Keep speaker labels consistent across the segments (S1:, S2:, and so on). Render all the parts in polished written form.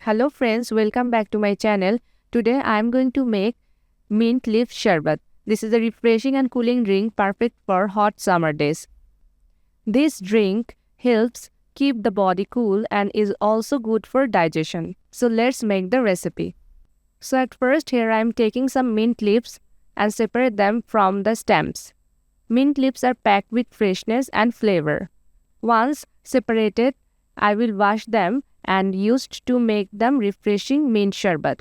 S1: Hello friends, welcome back to my channel. Today I am going to make mint leaf sharbat. This is a refreshing and cooling drink perfect for hot summer days. This drink helps keep the body cool and is also good for digestion. So let's make the recipe. So at first here I am taking some mint leaves and separate them from the stems. Mint leaves are packed with freshness and flavor. Once separated, I will wash them and used to make them refreshing mint sharbat.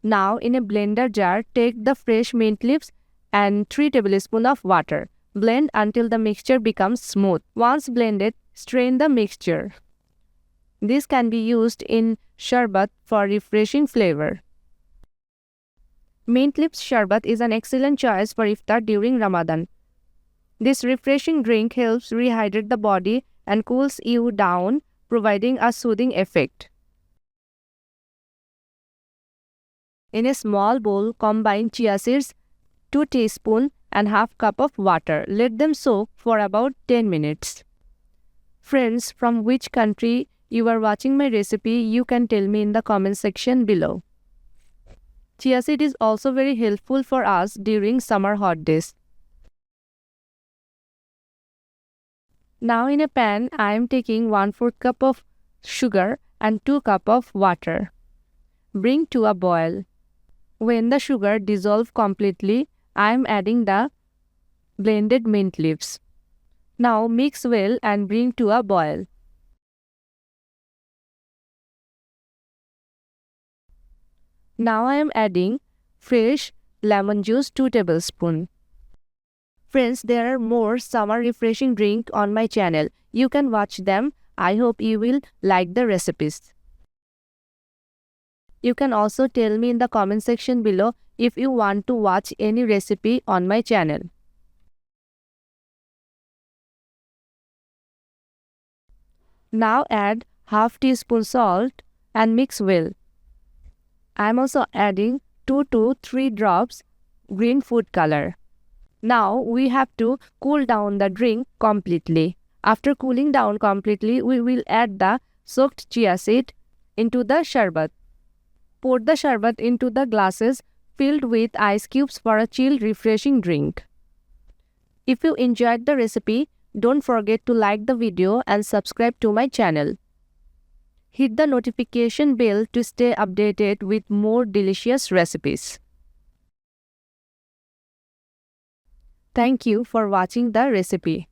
S1: Now in a blender jar, take the fresh mint leaves and 3 tablespoons of water. Blend until the mixture becomes smooth. Once blended, strain the mixture. This can be used in sharbat for refreshing flavor. Mint leaf sharbat is an excellent choice for iftar during Ramadan. This refreshing drink helps rehydrate the body and cools you down, providing a soothing effect. In a small bowl, combine chia seeds, 2 teaspoons and half cup of water. Let them soak for about 10 minutes. Friends, from which country you are watching my recipe, you can tell me in the comment section below. Chia seed is also very helpful for us during summer hot days. Now in a pan, I am taking 1/4 cup of sugar and 2 cup of water. Bring to a boil. When the sugar dissolves completely, I am adding the blended mint leaves. Now mix well and bring to a boil. Now I am adding fresh lemon juice 2 tablespoons. Friends, there are more summer refreshing drinks on my channel. You can watch them. I hope you will like the recipes. You can also tell me in the comment section below if you want to watch any recipe on my channel. Now add half teaspoon salt and mix well. I am also adding 2 to 3 drops green food color. Now we have to cool down the drink completely. After cooling down completely, we will add the soaked chia seed into the sharbat. Pour the sharbat into the glasses filled with ice cubes for a chilled, refreshing drink. If you enjoyed the recipe, don't forget to like the video and subscribe to my channel. Hit the notification bell to stay updated with more delicious recipes. Thank you for watching the recipe.